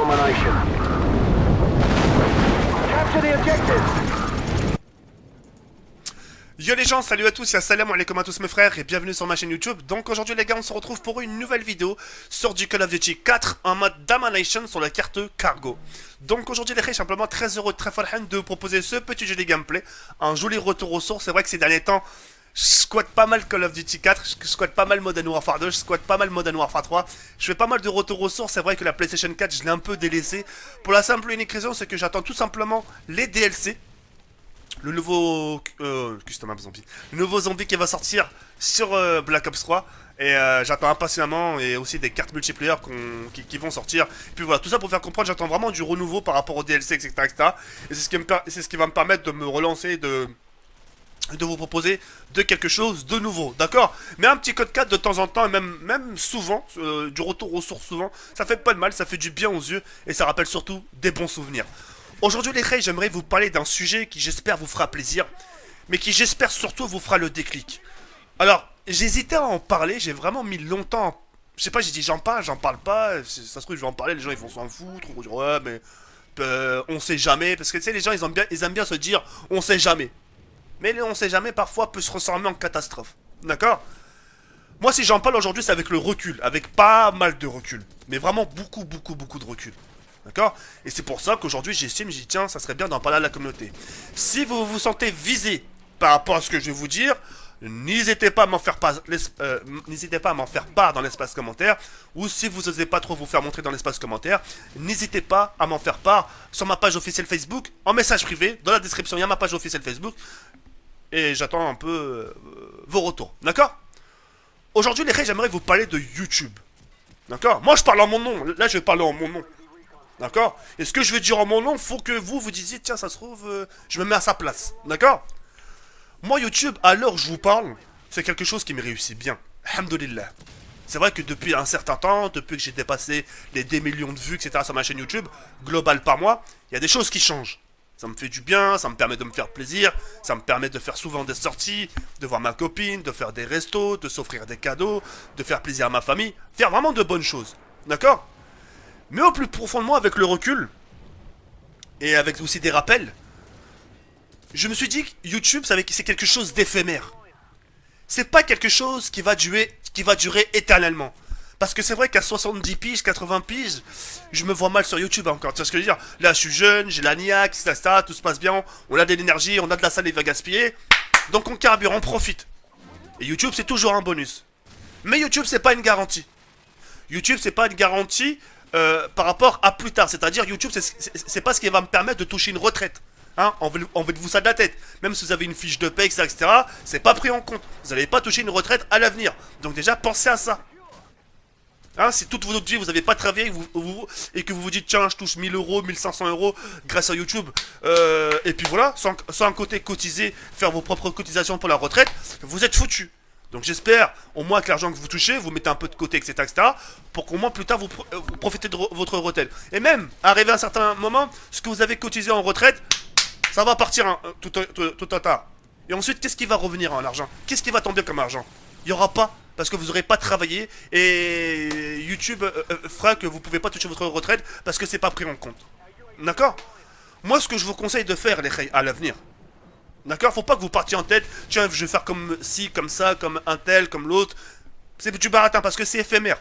domination. Capture the objective. Yo les gens, salut à tous et assalamu alaikum à tous mes frères et bienvenue sur ma chaîne YouTube. Donc aujourd'hui les gars, on se retrouve pour une nouvelle vidéo sur du Call of Duty 4 en mode Domination sur la carte cargo. Donc aujourd'hui les gars, je suis simplement très heureux, très farhan de vous proposer ce petit jeu de gameplay, un joli retour aux sources. C'est vrai que ces derniers temps, je squatte pas mal Call of Duty 4, je squatte pas mal Modern Warfare 2, je squatte pas mal Modern Warfare 3. Je fais pas mal de retour aux sources, c'est vrai que la PlayStation 4 je l'ai un peu délaissé. Pour la simple et unique raison, c'est que j'attends tout simplement les DLC. Le nouveau zombie. Le nouveau zombie qui va sortir sur Black Ops 3. Et j'attends impatiemment. Et aussi des cartes multiplayer qui vont sortir. Et puis voilà, tout ça pour faire comprendre, j'attends vraiment du renouveau par rapport au DLC, etc. etc. Et c'est ce qui va me permettre de me relancer, de vous proposer de quelque chose de nouveau, d'accord? Mais un petit code 4 de temps en temps, et même souvent, du retour aux sources souvent, ça fait pas de mal, ça fait du bien aux yeux. Et ça rappelle surtout des bons souvenirs. Aujourd'hui les frères, j'aimerais vous parler d'un sujet qui j'espère vous fera plaisir, mais qui j'espère surtout vous fera le déclic. Alors, j'hésitais à en parler, j'ai vraiment mis longtemps, je sais pas, j'ai dit j'en parle pas, ça se trouve je vais en parler, les gens ils vont s'en foutre, ou dire ouais mais on sait jamais, parce que tu sais les gens ils aiment bien se dire on sait jamais. Mais le on sait jamais parfois peut se transformer en catastrophe, d'accord? Moi si j'en parle aujourd'hui c'est avec le recul, avec pas mal de recul, mais vraiment beaucoup de recul. D'accord? Et c'est pour ça qu'aujourd'hui j'ai dit tiens, ça serait bien d'en parler à la communauté. Si vous vous sentez visé par rapport à ce que je vais vous dire, n'hésitez pas à m'en faire part dans l'espace commentaire. Ou si vous n'osez pas trop vous faire montrer dans l'espace commentaire, n'hésitez pas à m'en faire part sur ma page officielle Facebook, en message privé, dans la description il y a ma page officielle Facebook. Et j'attends un peu vos retours. D'accord? Aujourd'hui les gars, j'aimerais vous parler de YouTube. D'accord? Moi je parle en mon nom, là je vais parler en mon nom. D'accord? Et ce que je vais dire en mon nom, faut que vous disiez, tiens, ça se trouve, je me mets à sa place. D'accord? Moi, YouTube, à l'heure où je vous parle, c'est quelque chose qui me réussit bien. Alhamdoulilah. C'est vrai que depuis un certain temps, depuis que j'ai dépassé les 10 millions de vues, etc. sur ma chaîne YouTube, global par mois, il y a des choses qui changent. Ça me fait du bien, ça me permet de me faire plaisir, ça me permet de faire souvent des sorties, de voir ma copine, de faire des restos, de s'offrir des cadeaux, de faire plaisir à ma famille, faire vraiment de bonnes choses. D'accord? Mais au plus profond de moi, avec le recul, et avec aussi des rappels, je me suis dit que YouTube, c'est quelque chose d'éphémère. C'est pas quelque chose qui va durer éternellement. Parce que c'est vrai qu'à 70 piges, 80 piges, je me vois mal sur YouTube encore. Tu vois ce que je veux dire? Là, je suis jeune, j'ai la niaque, ça, tout se passe bien, on a de l'énergie, on a de la salive à gaspiller. Donc on carbure, on profite. Et YouTube, c'est toujours un bonus. Mais YouTube, c'est pas une garantie. YouTube, c'est pas une garantie par rapport à plus tard. C'est-à-dire YouTube, c'est pas ce qui va me permettre de toucher une retraite. Hein, enlevez-vous ça de la tête. Même si vous avez une fiche de paie, etc., c'est pas pris en compte. Vous n'allez pas toucher une retraite à l'avenir. Donc déjà, pensez à ça. Hein, si toute votre vie, vous n'avez pas travaillé et que vous vous dites, tiens, je touche 1000 euros, 1500 euros grâce à YouTube, et puis voilà, sans un côté cotiser, faire vos propres cotisations pour la retraite, vous êtes foutu. Donc j'espère, au moins que l'argent que vous touchez, vous mettez un peu de côté, etc., etc., pour qu'au moins plus tard vous profitez de votre retraite. Et même, arrivé à un certain moment, ce que vous avez cotisé en retraite, ça va partir tout à tard. Et ensuite, qu'est-ce qui va revenir en argent? Qu'est-ce qui va tomber comme argent? Il n'y aura pas, parce que vous n'aurez pas travaillé, et YouTube fera que vous ne pouvez pas toucher votre retraite, parce que c'est pas pris en compte. D'accord? Moi, ce que je vous conseille de faire, les à l'avenir, d'accord? Faut pas que vous partiez en tête, tiens, je vais faire comme ci, comme ça, comme un tel, comme l'autre. C'est du baratin parce que c'est éphémère.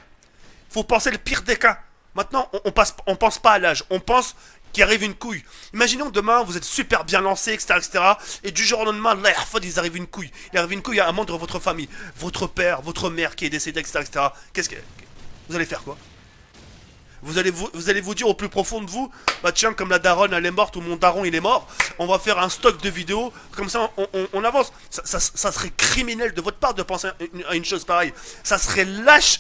Faut penser le pire des cas. Maintenant, on pense pas à l'âge, on pense qu'il arrive une couille. Imaginons demain, vous êtes super bien lancé, etc., etc., et du jour au lendemain, là, il arrive une couille. Il arrive une couille à un membre de votre famille, votre père, votre mère qui est décédé, etc., etc. Qu'est-ce que vous allez faire quoi? Vous allez vous dire au plus profond de vous, bah tiens, comme la daronne elle est morte ou mon daron il est mort, on va faire un stock de vidéos, comme ça on avance. Ça serait criminel de votre part de penser à une chose pareille. Ça serait lâche,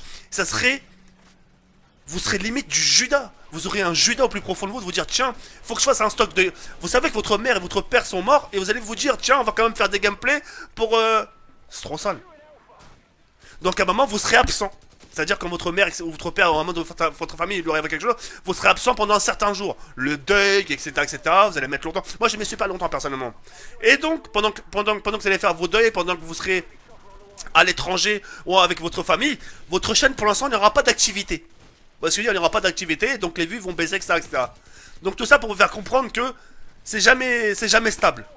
vous serez limite du Judas. Vous aurez un Judas au plus profond de vous, de vous dire tiens, faut que je fasse un stock de... Vous savez que votre mère et votre père sont morts, et vous allez vous dire tiens, on va quand même faire des gameplays pour... C'est trop sale. Donc à un moment, vous serez absent. C'est-à-dire quand votre mère ou votre père ou un membre de votre famille lui arrive quelque chose, vous serez absent pendant un certain jour. Le deuil, etc., etc., vous allez mettre longtemps. Moi, je m'y suis pas longtemps, personnellement. Et donc, pendant que vous allez faire vos deuils, pendant que vous serez à l'étranger ou avec votre famille, votre chaîne, pour l'instant, n'aura pas d'activité. Vous Parce qu'il n'y aura pas d'activité, donc les vues vont baisser, etc., etc. Donc tout ça pour vous faire comprendre que c'est jamais stable.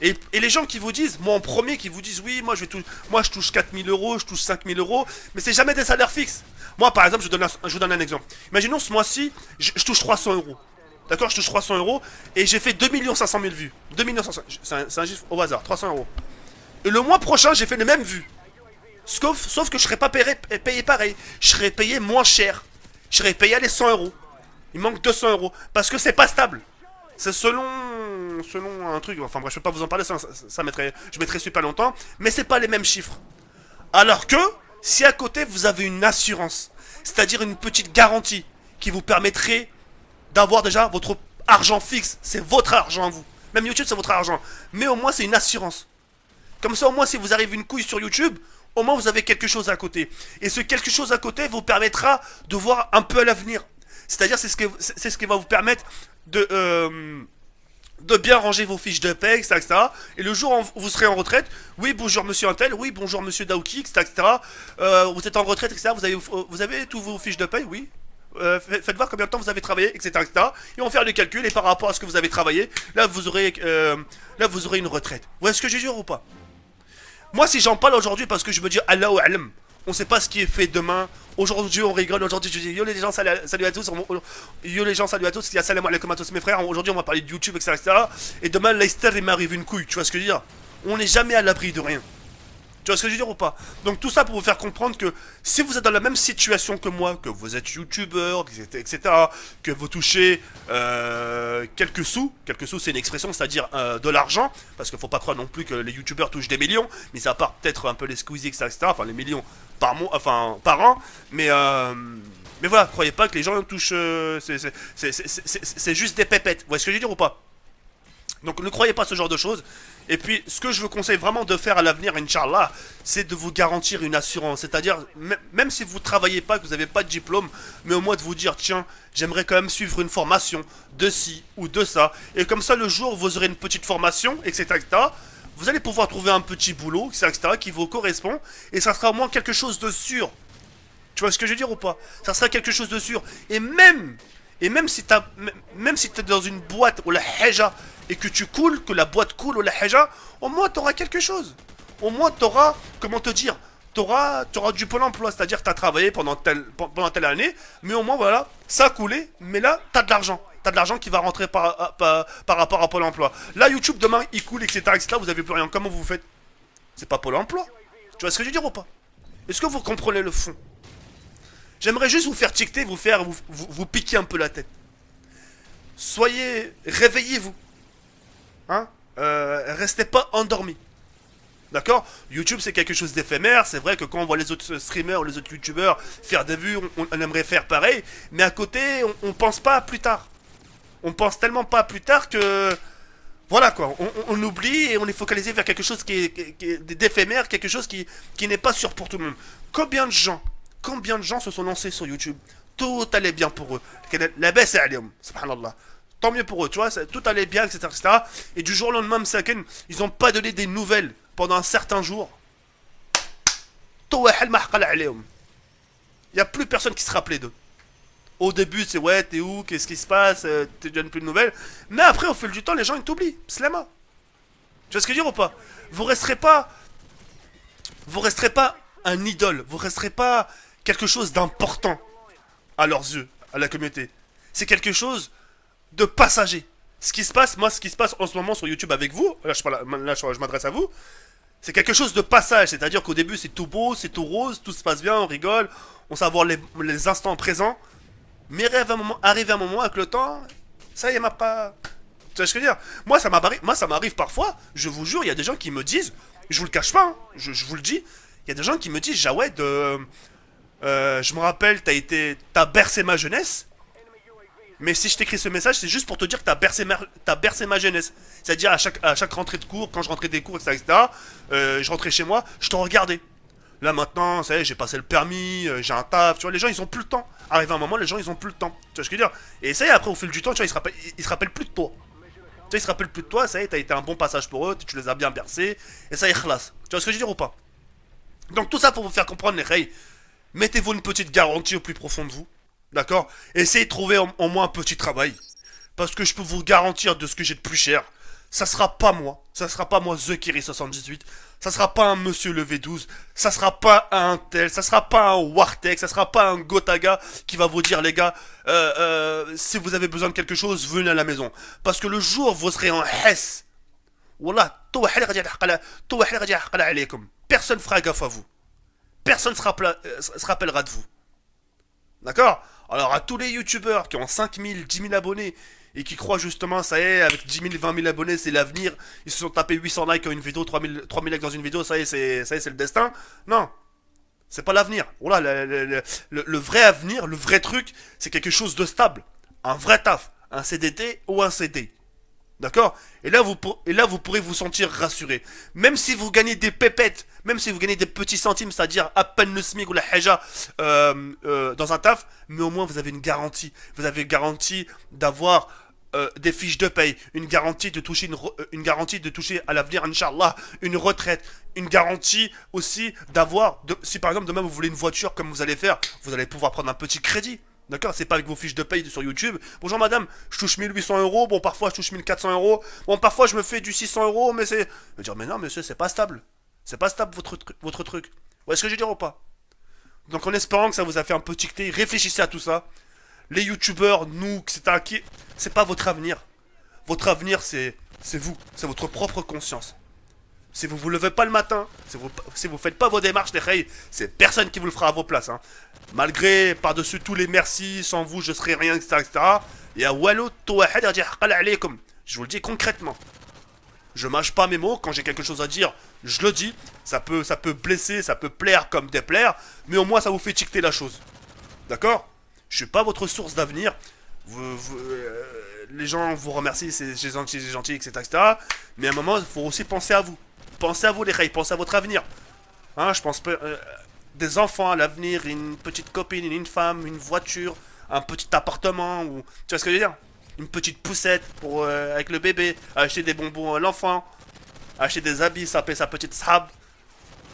Et les gens qui vous disent, moi en premier, qui vous disent oui, moi je touche 4 000 euros, je touche 5 000 euros, mais c'est jamais des salaires fixes. Moi par exemple, je vous donne un exemple. Imaginons ce mois-ci, je touche 300 euros. D'accord, je touche 300 euros et j'ai fait 2 500 000 vues. 2 500 000, c'est un chiffre au hasard, 300 euros. Et le mois prochain, j'ai fait les mêmes vues. Sauf que je serais pas payé pareil. Je serais payé moins cher. Je serais payé à les 100 euros. Il manque 200 euros. Parce que c'est pas stable. C'est selon un truc. Enfin bref, je peux pas vous en parler, je mettrais super longtemps. Mais c'est pas les mêmes chiffres. Alors que, si à côté vous avez une assurance, c'est-à-dire une petite garantie qui vous permettrait d'avoir déjà votre argent fixe, c'est votre argent à vous. Même YouTube, c'est votre argent. Mais au moins, c'est une assurance. Comme ça, au moins, si vous arrivez une couille sur YouTube, au moins, vous avez quelque chose à côté. Et ce quelque chose à côté vous permettra de voir un peu à l'avenir. C'est-à-dire, c'est ce qui va vous permettre de bien ranger vos fiches de paie, etc., etc. Et le jour où vous serez en retraite, oui, bonjour monsieur Intel, oui, bonjour monsieur Daouki, etc., etc. Vous êtes en retraite, etc., vous avez tous vos fiches de paie, oui. Faites voir combien de temps vous avez travaillé, etc., etc. Et on va faire le calcul, et par rapport à ce que vous avez travaillé, là vous aurez une retraite. Vous voyez ce que je veux dire ou pas? Moi, si j'en parle aujourd'hui, parce que je me dis Allahu Alam, on sait pas ce qui est fait demain. Aujourd'hui, on rigole. Aujourd'hui, je dis yo les gens, salut à tous. Yo les gens, salut à tous. Il y a salam alaikum à tous mes frères. Aujourd'hui, on va parler de YouTube, etc., etc. Et demain, Leicester, il m'arrive une couille. Tu vois ce que je veux dire? On n'est jamais à l'abri de rien. Tu vois ce que je veux dire ou pas? Donc tout ça pour vous faire comprendre que si vous êtes dans la même situation que moi, que vous êtes youtubeur, etc., que vous touchez quelques sous c'est une expression, c'est-à-dire de l'argent, parce qu'il faut pas croire non plus que les youtubeurs touchent des millions, mais ça part peut-être un peu les squeezies, etc., enfin les millions par mois, enfin par an, mais voilà, croyez pas que les gens touchent, c'est juste des pépettes, vous voyez ce que je veux dire ou pas? Donc ne croyez pas ce genre de choses. Et puis ce que je vous conseille vraiment de faire à l'avenir, Inch'Allah, c'est de vous garantir une assurance. C'est-à-dire, même si vous ne travaillez pas, que vous n'avez pas de diplôme, mais au moins de vous dire, tiens, j'aimerais quand même suivre une formation de ci ou de ça. Et comme ça, le jour où vous aurez une petite formation, etc., etc., vous allez pouvoir trouver un petit boulot, etc., qui vous correspond. Et ça sera au moins quelque chose de sûr. Tu vois ce que je veux dire ou pas? Ça sera quelque chose de sûr. Et même si t'es dans une boîte ou la heja et que tu coules, que la boîte coule ou la heja, au moins t'auras quelque chose. Au moins t'auras, comment te dire, t'auras du pôle emploi, c'est-à-dire que t'as travaillé pendant telle année, mais au moins voilà, ça a coulé, mais là t'as de l'argent. T'as de l'argent qui va rentrer par rapport à Pôle emploi. Là YouTube demain il coule, etc., etc., vous avez plus rien. Comment vous faites? C'est pas Pôle emploi. Tu vois ce que je veux dire ou pas? Est-ce que vous comprenez le fond? J'aimerais juste vous faire ticter, vous piquer un peu la tête. Réveillez-vous. Hein? Restez pas endormis. D'accord? YouTube c'est quelque chose d'éphémère. C'est vrai que quand on voit les autres streamers ou les autres youtubeurs faire des vues, on aimerait faire pareil. Mais à côté, on pense pas à plus tard. On pense tellement pas à plus tard que... Voilà quoi, on oublie et on est focalisé vers quelque chose qui est d'éphémère, quelque chose qui n'est pas sûr pour tout le monde. Combien de gens se sont lancés sur YouTube? Tout allait bien pour eux. La baisse est aléum, subhanallah. Tant mieux pour eux, tu vois, tout allait bien, etc., etc. Et du jour au lendemain, ils n'ont pas donné des nouvelles pendant un certain jour. Il n'y a plus personne qui se rappelait d'eux. Au début, c'est ouais, t'es où, qu'est-ce qui se passe, tu donnes plus de nouvelles. Mais après, au fil du temps, les gens ils t'oublient. Slama. Tu vois ce que je veux dire ou pas? Vous resterez pas un idole. Vous resterez pas quelque chose d'important à leurs yeux, à la communauté. C'est quelque chose de passager. Ce qui se passe en ce moment sur YouTube avec vous, là je m'adresse à vous, c'est quelque chose de passage. C'est-à-dire qu'au début c'est tout beau, c'est tout rose, tout se passe bien, on rigole, on savoure les instants présents. Mais arrive un moment avec le temps, ça y est, m'a pas... Tu vois ce que je veux dire? Moi ça m'arrive parfois, je vous jure, il y a des gens qui me disent, je vous le cache pas, hein, je vous le dis, il y a des gens qui me disent, Jawed, je me rappelle, t'as bercé ma jeunesse. Mais si je t'écris ce message, c'est juste pour te dire que t'as bercé ma jeunesse. C'est-à-dire à chaque rentrée de cours, quand je rentrais des cours, etc., etc., je rentrais chez moi, je te regardais. Là maintenant, ça y est, j'ai passé le permis, j'ai un taf, tu vois, les gens ils ont plus le temps. Arrive un moment, les gens ils ont plus le temps. Tu vois ce que je veux dire? Et ça y est, après au fil du temps, tu vois, ils se rappellent plus de toi. Tu vois, ils se rappellent plus de toi, ça y est, t'as été un bon passage pour eux, tu les as bien bercés, et ça y est, khlas. Tu vois ce que je veux dire ou pas? Donc tout ça pour vous faire comprendre les reilles. Mettez-vous une petite garantie au plus profond de vous. D'accord? Essayez de trouver au moins un petit travail. Parce que je peux vous garantir de ce que j'ai de plus cher. Ça sera pas moi. Ça sera pas moi, TheKiri78. Ça sera pas un Monsieur le V12. Ça sera pas un tel. Ça sera pas un Wartek. Ça sera pas un Gotaga qui va vous dire, les gars, si vous avez besoin de quelque chose, venez à la maison. Parce que le jour où vous serez en Hesse, Wallah, personne fera gaffe à vous. Personne se rappellera de vous. D'accord? Alors à tous les youtubeurs qui ont 5000, 10 000 abonnés et qui croient justement, ça y est, avec 10 000, 20 000 abonnés, c'est l'avenir, ils se sont tapés 800 likes dans une vidéo, 3000 likes dans une vidéo, ça y est, c'est le destin. Non, c'est pas l'avenir. Voilà, le vrai avenir, le vrai truc, c'est quelque chose de stable. Un vrai taf, un CDT ou un CD. D'accord? Et là, vous pourrez vous sentir rassuré. Même si vous gagnez des pépettes, même si vous gagnez des petits centimes, c'est-à-dire à peine le SMIC ou la haja dans un taf, mais au moins vous avez une garantie. Vous avez une garantie d'avoir des fiches de paye, une garantie de toucher, une garantie de toucher à l'avenir, Inch'Allah, une retraite, une garantie aussi d'avoir, si par exemple demain vous voulez une voiture comme vous allez faire, vous allez pouvoir prendre un petit crédit. D'accord? C'est pas avec vos fiches de paye sur YouTube. Bonjour madame, je touche 1800 euros. Bon, parfois je touche 1400 euros. Bon, parfois je me fais du 600 euros, mais c'est. Je vais dire, mais non, monsieur, c'est pas stable. C'est pas stable votre truc. Vous voyez ce que je veux dire ou pas? Donc, en espérant que ça vous a fait un petit thé, réfléchissez à tout ça. Les youtubeurs, nous, c'est pas votre avenir. Votre avenir, c'est vous. C'est votre propre conscience. Si vous vous levez pas le matin, si vous faites pas vos démarches, les reilles, c'est personne qui vous le fera à vos places. Hein. Malgré, par-dessus tous les merci, sans vous je serais rien, etc. etc. Et à Wallo, je vous le dis concrètement. Je mâche pas mes mots, quand j'ai quelque chose à dire, je le dis. Ça peut blesser, ça peut plaire comme déplaire, mais au moins ça vous fait ticter la chose. D'accord? Je suis pas votre source d'avenir. Les gens vous remercient, c'est gentil, etc., etc. Mais à un moment, il faut aussi penser à vous. Pensez à vous, les reilles, pensez à votre avenir. Hein, je pense des enfants à l'avenir, une petite copine, une femme, une voiture, un petit appartement, ou tu vois ce que je veux dire? Une petite poussette pour avec le bébé, acheter des bonbons à l'enfant, acheter des habits, saper sa petite sahab.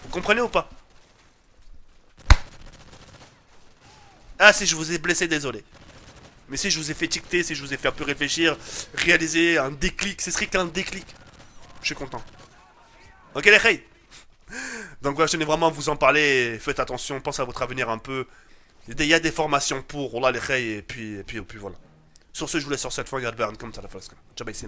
Vous comprenez ou pas? Ah, si je vous ai blessé, désolé. Mais si je vous ai fait ticter, si je vous ai fait un peu réfléchir, réaliser un déclic, ce serait qu'un déclic. Je suis content. Ok les reilles? Donc voilà, je tenais vraiment à vous en parler. Faites attention, pensez à votre avenir un peu. Il y a des formations pour, voilà les reilles, et puis voilà. Sur ce, je vous laisse sur cette fois, regarde comme ça la flasque. Ciao, bye, c'est